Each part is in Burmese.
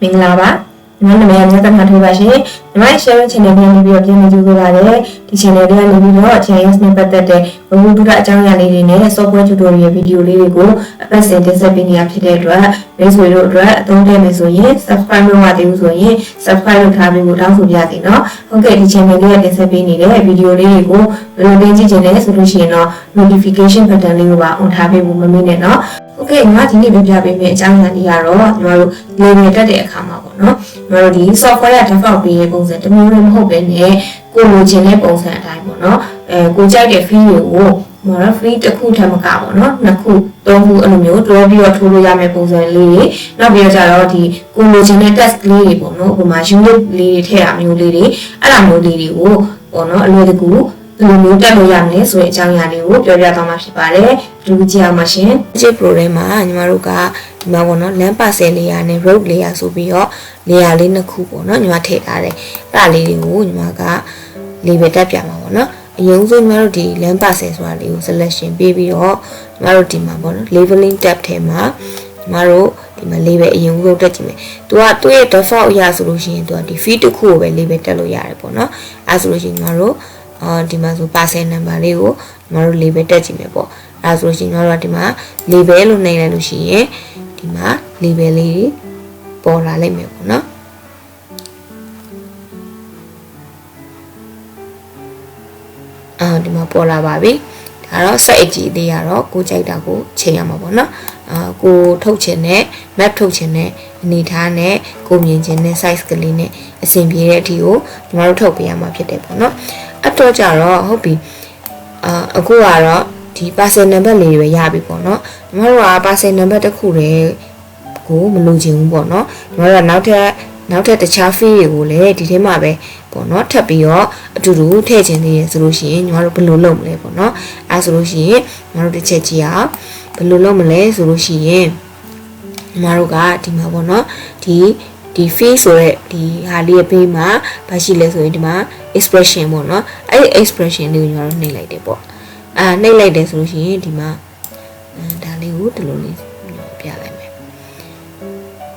မင်္ဂလာပါကျွန်တော်နာမည်အမြဲတမ်းထားပါရှင်ညီမ share channel လေးပြီးတော့ပြင်နေကြည့်ပါရတယ်ဒီ channel လေးကနေပြီးတော့ ArcGIS နဲ့ပတ်သက်တဲ့ဘဝတူတာအကြောင်းအရာလေးတွေနဲ့ software tutorial video လေးတွေကိုအပတ်စဉ်တင်ဆက်ပေးနေတာဖြစ်တဲ့အတွက်မိတ်ဆွေတို့အတွက်အသုံးတဲ့မယ်ဆိုရင် subscribe လုပ်ရသေးဘူးဆိုရင် subscribe လုပ်ထားပြီးကိုတောင်းဆိုပြရစီနော်ဟုတ်ကဲ့ဒီ channel လေးကတင်ဆက်ပေးနေတဲ့ video လေးတွေကိုဘယ်လိုတင်ကြည့်ချင်လဲဆိုလို့ရှိရင်တော့ notification button လေးကိုပါ on ထားပေးဖို့မမေ့နဲ့နော်โอเคညီမဒီနေ့ပြပြပေးမယ့်အကြောင်းအရာလေးကတော့ညီမတို့ level တက်တဲ့အခါမှာပေါ့နော်ညီမတို့ဒီ software က default ပေးတဲ့ပုံစံတစ်မျိုးမျိုးမဟုတ်ဘဲနဲ့ကိုလိုချင်တဲ့ပုံစံအတိုင်းပေါ့နော်ကိုကြိုက်တဲ့ feel ကိုညီမတို့ feel တစ်ခုထပ်မကပေါ့နော်နှစ်ခုသုံးခုအဲ့လိုမျိုးတွဲပြီးတော့ထိုးလို့ရမယ့်ပုံစံလေးတွေနောက်ပြီးတော့ကြတော့ဒီကိုလိုချင်တဲ့ task လေးတွေပေါ့နော်ဥပမာ unit လေးတွေထည့်တာမျိုးလေးတွေအဲ့လိုမျိုးလေးတွေကိုပေါ့နော်အလွယ်တကူဘယ်လိုမျိုးတက်လို့ရမလဲဆိုတဲ့အကြောင်းအရာလေးကိုပြောပြသွားမှာဖြစ်ပါတယ်။ဒီကြည့်အောင်ပါရှင်။ ArcGIS Pro ထဲမှာညီမတို့ကဒီမှာပေါ့နော် land parcel layer နဲ့ road layer ဆိုပြီးတော့ layer လေးနှစ်ခုပေါ့နော်ညီမထည့်ထားတယ်။အဲ့ဒါလေးတွေကိုညီမက label တက်ပြမှာပေါ့နော်။အရင်ဆုံးညီမတို့ဒီ land parcel ဆိုတာလေးကို selection ပေးပြီးတော့ညီမတို့ဒီမှာပေါ့နော် labeling tab ထဲမှာညီမတို့ဒီမှာ label အရင်ဆုံးတက်ကြည့်မယ်။သူကသူ့ရဲ့ default အရာဆိုလို့ရှိရင်သူကဒီ field တစ်ခုကိုပဲ label တက်လို့ရတယ်ပေါ့နော်။အဲဆိုလို့ရှိရင်ညီမတို့ဒီမှာဆို parcel number လေးကိုညီမတို့ label တက်ကြည့်မယ်ပေါ့အဲဆိုလို့ရှိရင်ညီမတို့ကဒီမှာ label လို့နှိပ်လိုက်လို့ရှိရင်ဒီမှာ label လေးပေါ်လာလိမ့်မယ်ပေါ့နော်ဒီမှာပေါ်လာပါပြီဒါတော့ set အကြီးသေးရတော့ကိုကြိုက်တာကိုချိန်ရမှာပေါ့နော်ကိုထုတ်ချင်တဲ့ map ထုတ်ချင်တဲ့အနေထားနဲ့ကိုမြင်ချင်တဲ့ size ကလေးနဲ့အဆင်ပြေတဲ့အထိကိုညီမတို့ထုတ်ပေးရမှာဖြစ်တယ်ပေါ့နော်အတော့ကြတော့ဟုတ်ပြီအခုကတော့ဒီ parcel number လေးပဲရပြီပေါ့နော်ညီမတို့က parcel number တစ်ခုတည်းကိုမလိုချင်ဘူးပေါ့နော်ညီမတို့ကနောက်ထပ်တခြား field တွေကိုလည်းဒီထဲမှာပဲပေါ့နော်ထပ်ပြီးတော့အတူတူထည့်ချင်သေးတယ်ဆိုလို့ရှိရင်ညီမတို့ဘယ်လိုလုပ်မလဲပေါ့နော်အဲဆိုလို့ရှိရင်ညီမတို့တစ်ချက်ကြည့်အောင်ဘယ်လိုလုပ်မလဲဆိုလို့ရှိရင်ညီမတို့ကဒီမှာပေါ့နော်ဒီ field ဆိုတဲ့ဒီဟာလေးရဲ့ဘေးမှာဘာရှိလဲဆိုရင်ဒီမှာ expression ပေါ့နော်အဲ့ဒီ expression လေးကိုညီမတို့နှိပ်လိုက်တယ်ပေါ့နှိပ်လိုက်တယ်ဆိုလို့ရှိရင်ဒီမှာဒါလေးကိုဒီလိုလေးပြလိုက်မယ်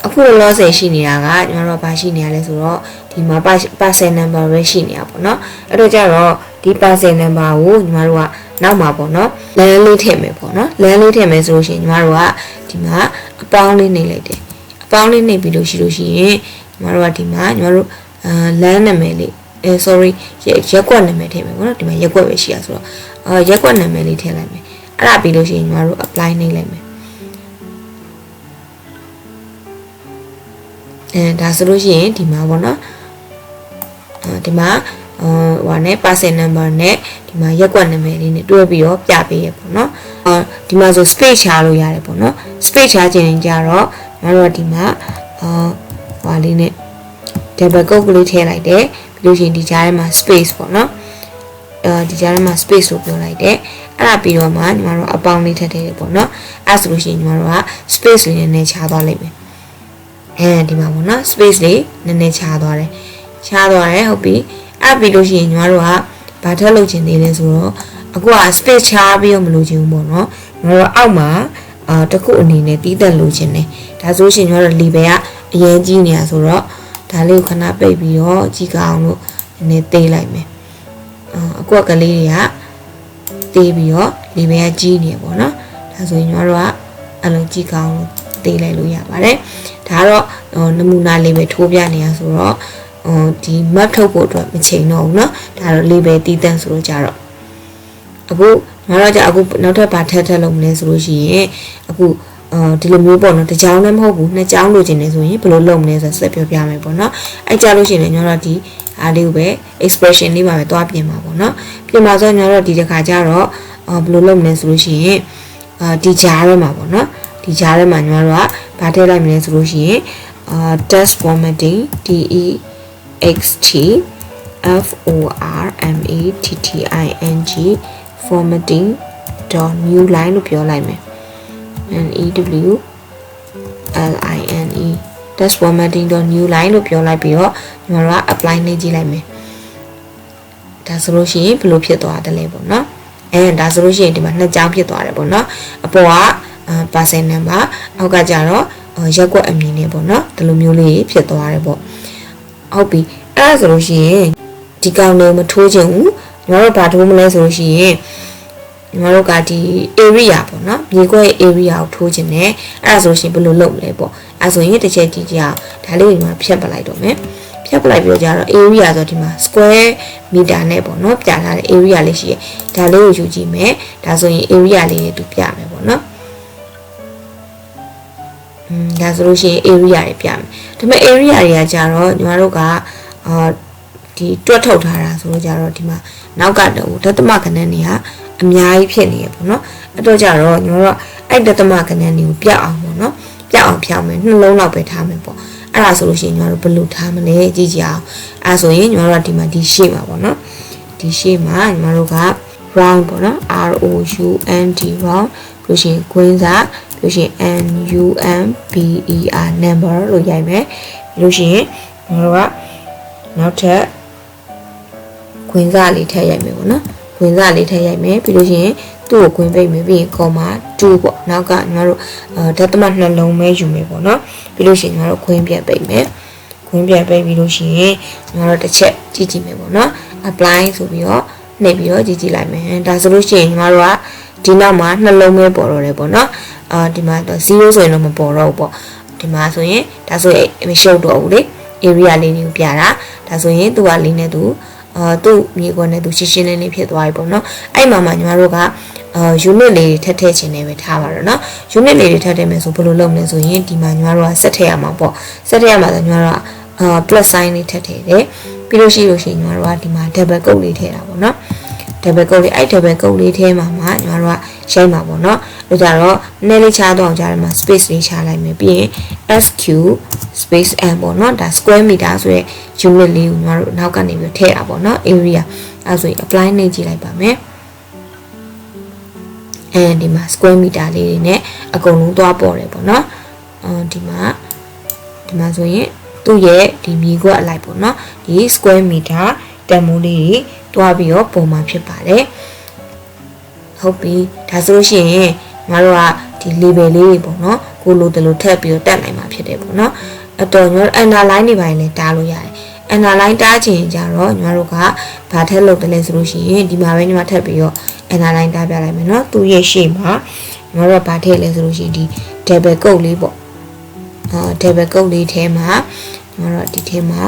အခုလောဆယ်ရှိနေတာကညီမတို့ကဘာရှိနေရလဲဆိုတော့ဒီမှာ parcel number ပဲရှိနေတာပေါ့နော်အဲ့တော့ကြတော့ဒီ parcel number ကိုညီမတို့ကနောက်မှာပေါ့နော် land လေးထည့်မယ်ပေါ့နော် land လေးထည့်မယ်ဆိုလို့ရှိရင်ညီမတို့ကဒီမှာအပေါင်းလေးနှိပ်လိုက်တယ်အပေါင်းလေးနှိပ်ပြီးလို့ရှိရင်ညီမတို့ကဒီမှာညီမတို့land နာမည်လေးsorry ရက်ကွက်နာမည်ထည့်မယ်ပေါ့နော်ဒီမှာရက်ကွက်ပဲရှိရဆိုတော့ရက်ကွက်နာမည်လေးထည့်လိုက်မယ်အဲ့ဒါပြီးလို့ရှိရင်ညီမတို့ apply နှိပ်လိုက်မယ်ဒါဆိုလို့ရှိရင်ဒီမှာပေါ့နော်ဒီမှာဟိုနဲ့ parcel number နဲ့ဒီမှာရက်ကွက်နာမည်လေးနဲ့တွဲပြီးတော့ပြပေးရပေါ့နော်ဒီမှာဆို space ချလို့ရတယ်ပေါ့နော် space ချခြင်းကြတော့ညီမတို့ကဒီမှာဟိုလေးနဲ့ double quote ကလေးထည့်လိုက်တယ်ပြီးလို့ရှိရင်ဒီကြားထဲမှာ space ပေါ့နော်ဒီကြားထဲမှာ space လို့ပြောလိုက်တယ်အဲ့ဒါပြီးတော့မှညီမတို့အပေါင်းလေးထည့်တယ်ပေါ့နော်အဲ့ဆိုလို့ရှိရင်ညီမတို့က space လေးနဲ့ခြားသွားလိုက်မယ်ဒီမှာပေါ့နော် space လေးနည်းနည်းခြားသွားတယ်ဟုတ်ပြီအဲ့ပြီးလို့ရှိရင်ညီမတို့ကဘာထပ်လုပ်ချင်သေးလဲဆိုတော့အခုက space ခြားပြီးတော့မလုပ်ချင်ဘူးပေါ့နော်ညီမတို့အောက်မှာတစ်ခုအနေနဲ့တီးတက်လုပ်ချင်တယ်ဒါဆိုရှင်ညီမတို့ label ကအရင်ကြီးနေတာဆိုတော့ဒါလေးကိုခဏပိတ်ပြီးတော့ကြည့်ကြအောင်လို့နည်းနည်းသေးလိုက်မယ်အကွက်ကလေးတွေကသေးပြီးတော့ label ကကြီးနေပေါ့နော်ဒါဆိုရင်ညီမတို့ကအဲ့လိုကြည့်ကြအောင်လို့သေးလိုက်လို့ရပါတယ်ဒါကတော့နမူနာ label ထိုးပြနေရဆိုတော့ဒီ map ထုတ်ဖို့အတွက်မချိန်တော့ဘူးเนาะဒါတော့ label တည်တံ့ဆိုတော့ကြတော့အခုငါတို့ကအခုနောက်ထပ်ဘာထပ်လုပ်မလဲဆိုလို့ရှိရင်အခုဒီလိုမျိုးပေါ့နော်တစ်ကြောင်းလည်းမဟုတ်ဘူးနှစ်ကြောင်းလိုချင်နေဆိုရင်ဘယ်လိုလုပ်မလဲဆိုဆက်ပြောပြမယ်ပေါ့နော်အဲ့ကြလို့ရှိရင်လည်းညီတို့ဒီအားလေးကိုပဲ expression လေးမှာပဲတွားပြင်မှာပေါ့နော်ပြင်မှာဆိုညီတို့ဒီတစ်ခါကျတော့ဘယ်လိုလုပ်မလဲဆိုလို့ရှိရင်ဒီကြားထဲမှာပေါ့နော်ဒီကြားထဲမှာညီတို့ကဘာထည့်လိုက်မလဲဆိုလို့ရှိရင်text formatting text formatting formatting .new line လို့ပြောလိုက်မယ်NEWLINE text formatting .new line လို့ပြောလိုက်ပြီးတော့ညီမတို့က apply နှိပ်ကြည့်လိုက်မယ်ဒါဆိုလို့ရှိရင်ဘယ်လိုဖြစ်သွားတယ်လဲပေါ့နော်ဒါဆိုလို့ရှိရင်ဒီမှာနှစ်ကြောင်းဖြစ်သွားတယ်ပေါ့နော်အပေါ်က parcel number အောက်ကကြတော့ ရက်ကွက်အမည်နဲ့ပေါ့နော်ဒီလိုမျိုးလေးဖြစ်သွားတယ်ပေါ့ဟုတ်ပြီအဲ့ဒါဆိုလို့ရှိရင်ဒီကောင်လေးမထိုးချင်ဘူးညီမတို့ဘာထိုးမလဲဆိုလို့ရှိရင်ညီမတို့ကဒီ area ပေါ့နော်မြေကွက် area ကိုထိုးချင်တယ်အဲ့ဒါဆိုလို့ရှိရင်ဘယ်လိုလုပ်မလဲပေါ့အဲ့ဆိုရင်တစ်ချက်ကြည့်ကြအောင်ဒါလေးကိုညီမဖြတ်ပလိုက်တော့မယ်ဖြတ်ပလိုက်ပြီးတော့ area ဆိုဒီမှာ square meter နဲ့ပေါ့နော်ပြထားတဲ့ area လေးရှိရဒါလေးကိုယူကြည့်မယ်ဒါဆိုရင် area လေးတွေသူပြမယ်ပေါ့နော်ဒါဆိုလို့ရှိရင် area တွေပြမယ်ဒါပေမဲ့ area တွေကကြတော့ညီမတို့ကဒီတွက်ထုတ်ထားတာဆိုတော့ကြတော့ဒီမှာနောက်ကတော့ဒသမကဏ္ဍတွေကအများကြီးဖြစ်နေရပေါ့နော်အဲ့တော့ကြတော့ညီမတို့အဲ့ဒသမကဏ္ဍတွေကိုပြအောင်ပေါ့နော်ပြအောင်ဖြောင်းမယ်နှလုံးလောက်ပဲထားမယ်ပေါ့အဲ့ဒါဆိုလို့ရှိရင်ညီမတို့ဘယ်လိုထားမလဲကြည့်ကြအောင်အဲ့ဆိုရင်ညီမတို့ကဒီမှာဒီ shape မှာပေါ့နော်ဒီ shape မှာညီမတို့က round ပေါ့နော် R O U N D round လို့ရှိရင်ကွင်းစားလို့ရှိရင် N U M B E R number လို့ရိုက်မယ်လို့ရှိရင်ညီမတို့ကနောက်ထပ်ခွင်းစားလေးထည့်ရိုက်မယ်ပေါ့နော်ခွင်းစားလေးထည့်ရိုက်မယ်ပြီးလို့ရှိရင်သူ့ကိုခွင်းပိတ်မယ်ပြီးရင် comma 2ပေါ့နောက်ကညီမတို့ဒသမနှလုံးပဲယူမယ်ပေါ့နော်ပြီးလို့ရှိရင်ညီမတို့ခွင်းပြတ်ပိတ်မယ်ခွင်းပြတ်ပိတ်ပြီးလို့ရှိရင်ညီမတို့တစ်ချက်ကြည့်ကြည့်မယ်ပေါ့နော် apply ဆိုပြီးတော့နှိပ်ပြီးတော့ကြည့်ကြည့်လိုက်မယ်ဒါဆိုလို့ရှိရင်ညီမတို့ကဒီနောက်မှာနှလုံးပဲပေါ်တော့တယ်ပေါ့နော်ဒီမှာ0ဆိုရင်တော့မပေါ်တော့ဘူးပေါ့ဒီမှာဆိုရင်ဒါဆိုရင်မရှုပ်တော့ဘူးလေ area လေးတွေကိုပြတာဒါဆိုရင်သူကလေးနဲ့သူသူ့မြေကွက်နဲ့သူရှင်းရှင်းလင်းလင်းဖြစ်သွားပြီပေါ့နော်အဲ့မှာညီမတို့ကunit လေးတွေထည့်ချင်တယ်ပဲထားပါတော့နော် unit လေးတွေထည့်တယ်မယ်ဆိုဘယ်လိုလုပ်မလဲဆိုရင်ဒီမှာညီမတို့ကဆက်ထည့်ရမှာပေါ့ဆက်ထည့်ရမှာဆိုညီမတို့ကplus sign လေးထည့်တယ်ပြီးလို့ရှိရင်ညီမတို့ကဒီမှာ double quote လေးထည့်တာပေါ့နော် double quote လေးအဲ့ double quote လေးထဲမှာညီမတို့ကရိုက်မှာပေါ့နော်ဒါကြတော့နည်းလေးချားတော့ကြားထဲမှာ space လေးချလိုက်မယ်ပြီးရင် SQ space m ပေါ့နော်ဒါ square meter ဆိုရဲ unit လေးကိုညီမတို့နောက်ကနေပြီးထည့်တာပေါ့နော် area အဲ့ဆိုရင် apply နေကြည့်လိုက်ပါမယ်ဒီမှာ square meter လေးတွေနဲ့အကုန်လုံးသွားပေါ်တယ်ပေါ့နော်ဒီမှာဆိုရင်သူ့ရဲ့ဒီမြေကွက်အလိုက်ပေါ့နော်ဒီ square meter တန်မိုးလေးတွေတွားပြီးတော့ပုံမှန်ဖြစ်ပါတယ်ဟုတ်ပြီဒါဆိုလို့ရှိရင်ညီမတို့ကဒီ label လေးတွေပေါ့နော်ကိုလိုတလို့ထပ်ပြီးတော့တက်နိုင်မှာဖြစ်တယ်ပေါ့နော်အတော်ညီမတို့ underline တွေပိုင်းလည်းတားလို့ရတယ် underline တားချင်ကြတော့ညီမတို့ကဘာထက်လုပ်တယ်လဲဆိုလို့ရှိရင်ဒီမှာပဲညီမထပ်ပြီးတော့ underline တားပြလိုက်မယ်နော်သူ့ရဲ့ shape မှာညီမတို့ကဘာထည့်လဲဆိုလို့ရှိရင်ဒီ double quote လေးပေါ့double quote လေးထဲမှာညီမတို့ဒီထဲမှာ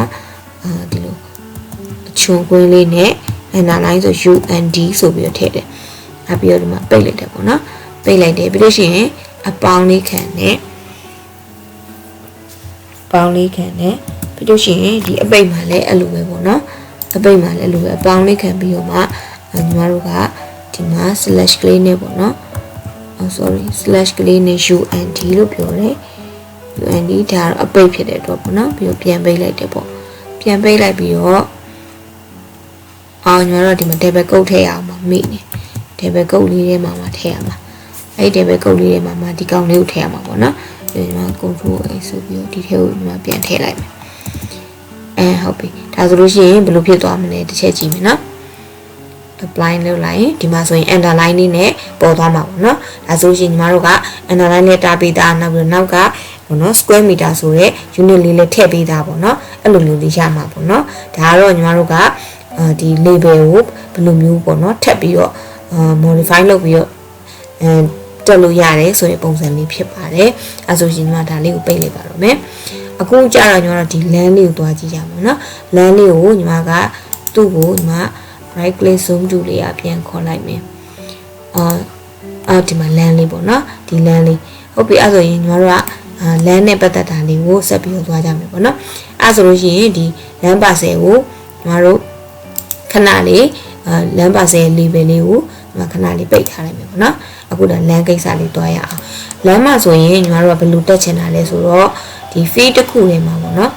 ဒီလိုအချွန်ကွင်းလေးနဲ့ underline ဆို UND ဆိုပြီးတော့ထည့်တယ်ပြီးတော့ဒီမှာပိတ်လိုက်တယ်ပေါ့နော်ပိတ်လိုက်တယ်ပြီးလို့ရှိရင်အပေါင်းလေးခံနဲ့ပေါင်းလေးခံနဲ့ပြီးလို့ရှိရင်ဒီအပိတ်မှာလည်းအဲ့လိုပဲပေါ့နော်အပိတ်မှာလည်းအဲ့လိုပဲအပေါင်းလေးခံပြီးတော့မှညီမတို့ကဒီမှာ slash ကလေးနဲ့ပေါ့နော်sorry slash ကလေးနဲ့ UND လို့ပြောတယ် UND ဒါတော့အပိတ်ဖြစ်တဲ့အတွက်ပေါ့နော်ပြီးတော့ပြန်ပိတ်လိုက်တယ်ပေါ့ပြန်ပိတ်လိုက်ပြီးတော့ညီမတို့ဒီမှာ double quote ထည့်ရအောင်ပါမိနေdouble quote လေးထဲမှာထည့်ရမှာအဲ့ double quote လေးထဲမှာဒီကောင်လေးကိုထည့်ရမှာပေါ့နော်ဒီမှာ control A ဆိုပြီးတော့ဒီထဲကိုဒီမှာပြန်ထည့်လိုက်မယ်ဟုတ်ပြီဒါဆိုလို့ရှိရင်ဘယ်လိုဖြစ်သွားမလဲတစ်ချက်ကြည့်မယ်နော် apply လုပ်လိုက်ရင်ဒီမှာဆိုရင် underline လေးနဲ့ပေါ်သွားမှာပေါ့နော်ဒါဆိုရင်ညီမတို့က underline နဲ့တားပေးတာနောက်ပြီးတော့နောက်ကပေါ့နော် square meter ဆိုတဲ့ unit လေးလည်းထည့်ပေးတာပေါ့နော်အဲ့လိုမျိုးလေးရမှာပေါ့နော်ဒါကတော့ညီမတို့ကဒီ label ကိုဘယ်လိုမျိုးပေါ့နော်ထပ်ပြီးတော့modify လုပ်ပြီးတော့တက်လို့ရတယ်ဆိုတဲ့ပုံစံလေးဖြစ်ပါတယ်အဲဆိုရင်ညီမဒါလေးကိုပိတ်လိုက်ပါတော့မယ်အခုကြာတော့ညီမတို့ဒီ land လေးကိုတွားကြည့်ကြမှာနော် land လေးကိုညီမကသူ့ကိုညီမ right click zoom tool လေးအပြန်ခေါ်လိုက်မယ်ဒီမှာ land လေးပေါ့နော်ဒီ land လေးဟုတ်ပြီအဲဆိုရင်ညီမတို့ကland နဲ့ပတ်သက်တာလေးကိုဆက်ပြီးတော့တွားကြမယ်ပေါ့နော်အဲဆိုလို့ရှိရင်ဒီ land parcel ကိုညီမတို့ခဏလေးland parcel label လေးကိုခဏလေးပိတ်ထားလိုက်မယ်ပေါ့နော်အခုဒါ land ကိစ္စလေးတွားရအောင် land မှာဆိုရင်ညီမတို့ကဘယ်လိုတက်ချင်တာလဲဆိုတော့ဒီ field တစ်ခုထဲမှာပေါ့နော်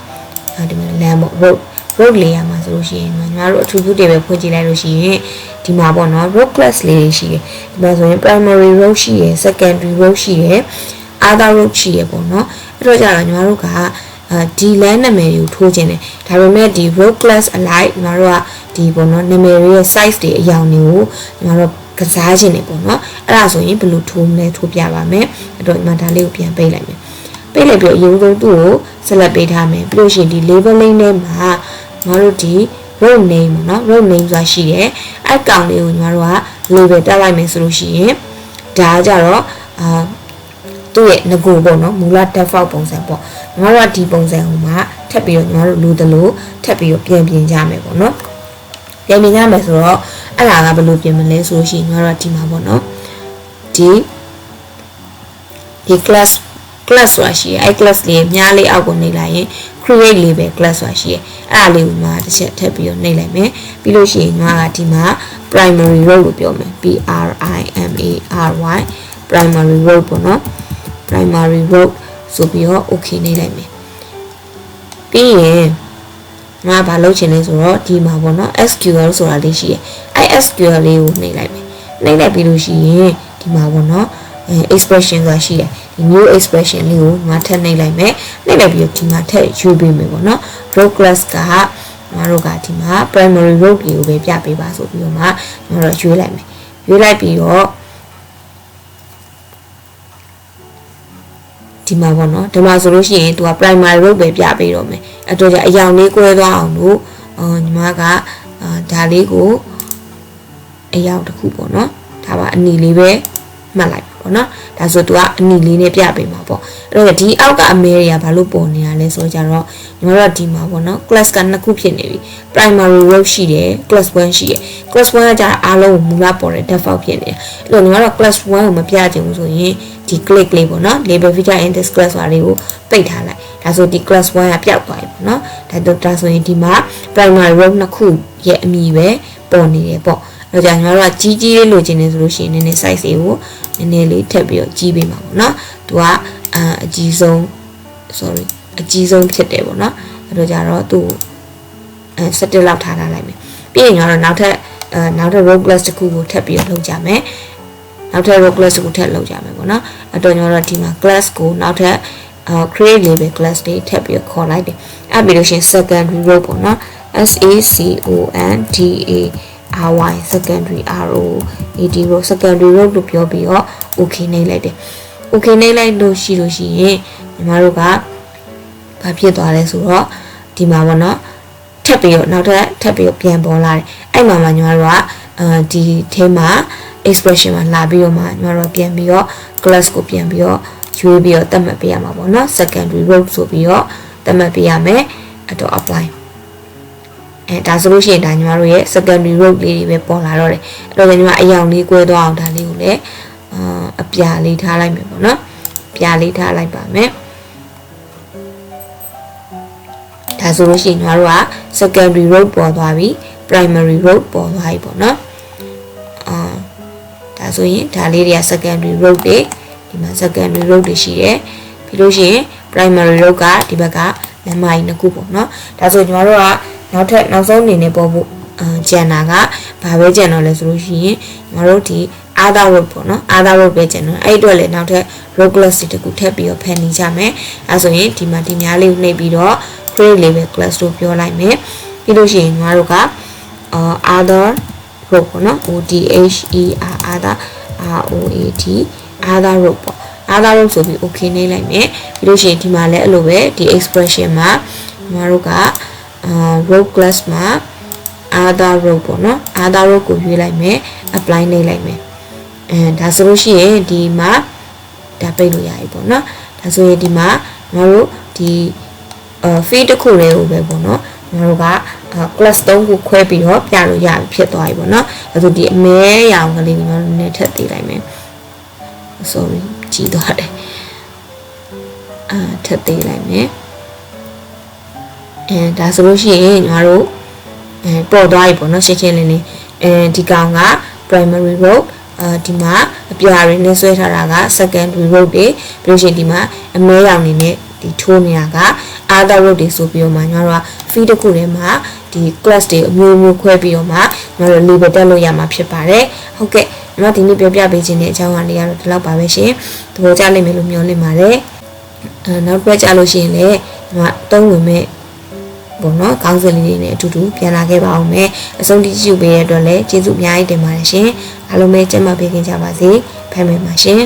ဒီမှာ land ပေါ့ road layer မှာဆိုလို့ရှိရင်ညီမတို့ attribute တွေပဲဖွင့်ကြည့်လိုက်လို့ရှိရင်ဒီမှာပေါ့နော် road class လေးတွေရှိတယ်ဒီမှာဆိုရင် primary road ရှိရယ် secondary road ရှိရယ် other road ရှိရယ်ပေါ့နော်အဲ့တော့ကြာတော့ညီမတို့ကဒီ land နာမည်ကိုထိုးခြင်းတယ်ဒါပေမဲ့ဒီ road class alike ညီမတို့ကဒီပေါ့နော်နာမည်ရဲ့ size တွေအရောင်တွေကိုညီမတို့ကစားခြင်းတယ်ပေါ့နော်အဲ့ဒါဆိုရင်ဘယ်လိုထိုးမလဲထိုးပြပါမယ်အဲ့တော့ညီမဒါလေးကိုပြန်ပိတ်လိုက်မယ် ပေးလိုက်ပြီးအရင်ဆုံးသူ့ကို select ပေးထားမယ်ပြီးလို့ရှိရင်ဒီ labeling ထဲမှာညီမတို့ဒီ row name ပေါ့နော် row name ဆိုတာရှိတယ်အဲ့ကောင်လေးကိုညီမတို့က label တက်လိုက်မယ်ဆိုလို့ရှိရင်ဒါကကြတော့သူ့ရဲ့ငကိုပေါ့နော်မူလ default ပုံစံပေါ့ညီမတို့ကဒီပုံစံဟိုမှာထပ်ပြီးတော့ညီမတို့လိုသလိုထပ်ပြီးတော့ပြင်ကြမယ်ပေါ့နော်ပြင်ကြမယ်ဆိုတော့အဲ့ဒါကဘယ်လိုပြင်မလဲဆိုလို့ရှိရင်ညီမတို့ကဒီမှာပေါ့နော်ဒီ class ဆိုတာရှိရဲ့အဲ့ class လေးမြားလေးအောက်ကိုနှိပ်လိုက်ရင် create label class ဆိုတာရှိရဲ့အဲ့ဒါလေးကိုညီမတစ်ချက်ထပ်ပြီးတော့နှိပ်လိုက်မယ်ပြီးလို့ရှိရင်ညီမကဒီမှာ primary row လို့ပြောမယ် primary primary row ပေါ့နော် primary row ဆိုပြီးတော့ okay နှိပ်လိုက်မယ်ပြီးရင်ငါဘာလုပ်ချင်လဲဆိုတော့ဒီမှာပေါ့နော် SQL ဆိုတာလေးရှိရဲ့အဲ့ SQL လေးကိုနှိပ်လိုက်မယ်နှိပ်လိုက်ပြီးလို့ရှိရင်ဒီမှာပေါ့နော်expression ဆိုတာရှိတယ်ဒီ new expression လေးကိုငါထပ်နှိပ်လိုက်မယ်နှိပ်လိုက်ပြီးတော့ဒီမှာထပ်ယူပေးမယ်ပေါ့နော် row class ကငါတို့ကဒီမှာ primary row လေးကိုပဲပြပေးပါဆိုပြီးတော့မှငါတို့ရွေးလိုက်မယ်ရွေးလိုက်ပြီးတော့ဒီမှာပေါ့နော်ဒီမှာဆိုလို့ရှိရင်သူက primary row ပဲပြပေးတော့မယ်အဲ့တော့じゃအရောင်လေးကွဲသွားအောင်လို့ညီမကဒါလေးကိုအရောင်တစ်ခုပေါ့နော်ဒါပါအနီလေးပဲမှတ်လိုက်ပေါ့နော်ဒါဆိုသူကအနီလေးနဲ့ပြပေးမှာပေါ့အဲ့တော့ဒီအောက်ကအမဲတွေကဘာလို့ပေါ်နေရလဲဆိုတော့ကြတော့ညီမတို့ကဒီမှာပေါ့နော် class ကနှစ်ခုဖြစ်နေပြီ primary row ရှိတယ် class 1ရှိတယ် class 1ကကြတာအားလုံးမူလပေါ်တဲ့ default ဖြစ်နေတယ်အဲ့တော့ညီမတို့ class 1ကိုမပြချင်ဘူးဆိုရင်ဒီ click လေးပေါ့နော် label feature in this class ဆိုတာလေးကိုပိတ်ထားလိုက်ဒါဆိုဒီ class 1ကပျောက်သွားပြီပေါ့နော်ဒါဆိုရင်ဒီမှာ primary row နှစ်ခုရဲ့အမည်ပဲပေါ်နေတယ်ပေါ့အဲ့တော့ညီမတို့ကကြီးလေးလိုချင်နေဆိုလို့ရှိရင်နည်းနည်း size လေးကိုနည်းနည်းလေးထပ်ပြီးတော့ကြီးပေးမှာပေါ့နော်သူကအကြီးဆုံး sorry အကြီးဆုံးဖြစ်တယ်ပေါ့နော်အဲ့တော့ကြတော့သူ17လောက်ထားလိုက်မယ်ပြီးရင်တော့နောက်ထပ် row class တစ်ခုကိုထပ်ပြီးတော့လုပ်ကြမယ်နောက်ထပ် row class တစ်ခုထပ်လုပ်ကြမယ်ပေါ့နော်အဲ့တော့ညီမတို့ဒီမှာ class ကိုနောက်ထပ်create label class တွေထပ်ပြီးတော့ခေါ်လိုက်တယ်အဲ့ပြီးလို့ရှိရင် secondary row ပေါ့နော် secondary secondary row secondary row လို့ပြောပြီးတော့ okay နှိပ်လိုက်တယ် okay နှိပ်လိုက်လို့ရှိရင်ညီမတို့ကဘာဖြစ်သွားလဲဆိုတော့ဒီမှာပေါ့နော်ထပ်ပြီးတော့နောက်ထပ်ပြီးတော့ပြန်ပေါ်လာတယ်အဲ့မှာညီမတို့ကဒီထဲမှာ expression မှာလာပြီးတော့မှညီမတို့ပြန်ပြီးတော့ class ကိုပြန်ပြီးတော့ရွေးပြီးတော့သတ်မှတ်ပေးရမှာပေါ့နော် secondary row ဆိုပြီးတော့သတ်မှတ်ပေးရမယ်အဲ့တော့ apply ဒါဆိုလို့ရှိရင်ဒါညီမတို့ရဲ့ secondary row လေးတွေပဲပေါ်လာတော့တယ်အဲ့တော့ညီမအရောင်လေးကွဲသွားအောင်ဒါလေးကိုလည်းအပြာလေးထားလိုက်မယ်ပေါ့နော်ပြာလေးထားလိုက်ပါမယ်ဒါဆိုလို့ရှိရင်ညီမတို့က secondary row ပေါ်သွားပြီ primary row ပေါ်သွားပြီပေါ့နော်ဒါဆိုရင်ဒါလေးတွေက secondary row တွေဒီမှာ secondary row တွေရှိတယ်ပြီးလို့ရှိရင် primary row ကဒီဘက်ကလမ်းမကြီးနှစ်ခုပေါ့နော်ဒါဆိုညီမတို့ကနောက်ဆုံးအနေနဲ့ပေါ်ဖို့ကျန်တာကဘာပဲကျန်တော့လဲဆိုလို့ရှိရင်ညီမတို့ဒီ other row ပေါ့နော် other row ပဲကျန်တော့အဲ့အတွက်လည်းနောက်ထပ် row class တွေတခုထပ်ပြီးတော့ဖန်နေကြမယ်အဲဆိုရင်ဒီမှာဒီများလေးကိုနှိပ်ပြီးတော့ create label class လို့ပြောလိုက်မယ်ပြီးလို့ရှိရင်ညီမတို့ကother row ပေါ့နော် other other other row ပေါ့ other row ဆိုပြီး okay နှိပ်လိုက်မယ်ပြီးလို့ရှိရင်ဒီမှာလည်းအဲ့လိုပဲဒီ expression မှာညီမတို့ကrow class မှာ other row ပေါ့နော် other row ကိုရွေးလိုက်မယ် apply နှိပ်လိုက်မယ်ဒါဆိုလို့ရှိရင်ဒီမှာဒါပိတ်လို့ရပြီပေါ့နော်ဒါဆိုရင်ဒီမှာငါတို့ဒီ field တစ်ခုလေးကိုပဲပေါ့နော်ငါတို့က class 3ခုခွဲပြီးတော့ပြလို့ရပြီဖြစ်သွားပြီပေါ့နော်ဒါဆိုဒီအမဲရောင်ကလေးကိုငါတို့နည်းထပ်သေးလိုက်မယ် sorry ကြီးသွားတယ်ထပ်သေးလိုက်မယ်ဒါဆိုလို့ရှိရင်ညီမတို့ပေါ်သွားပြီပေါ့နော်ရှင်းရှင်းလင်းလင်းဒီကောင်က primary row ဒီမှာအပြာတွေနဲ့ဆွဲထားတာက secondary row တွေပြီးလို့ရှိရင်ဒီမှာအမဲရောင်နေနဲ့ဒီထိုးနေတာက other row တွေဆိုပြီးတော့မှညီမတို့က field တစ်ခုထဲမှာဒီ class တွေအမျိုးမျိုးခွဲပြီးတော့မှညီမတို့ label တက်လို့ရမှာဖြစ်ပါတယ်ဟုတ်ကဲ့ညီမဒီနေ့ပြောပြပေးခြင်းတဲ့အကြောင်းအရာလေးကတော့ဒီလောက်ပါပဲရှင်သဘောကျလိမ့်မယ်လို့မျှော်လင့်ပါတယ်နောက်ပြကြလို့ရှိရင်လည်းညီမသုံးဝင်မဲ့ပေါ့နော်ခေါင်းစဉ်လေးတွေနဲ့အတူတူပြန်လာခဲ့ပါအောင်မယ်အဆုံးထိကြည့်ပေးတဲ့အတွက်လည်းကျေးဇူးအများကြီးတင်ပါတယ်ရှင်အားလုံးပဲကျန်းမာပေးခင်ကြပါစေဖိုင်မယ်ပါရှင်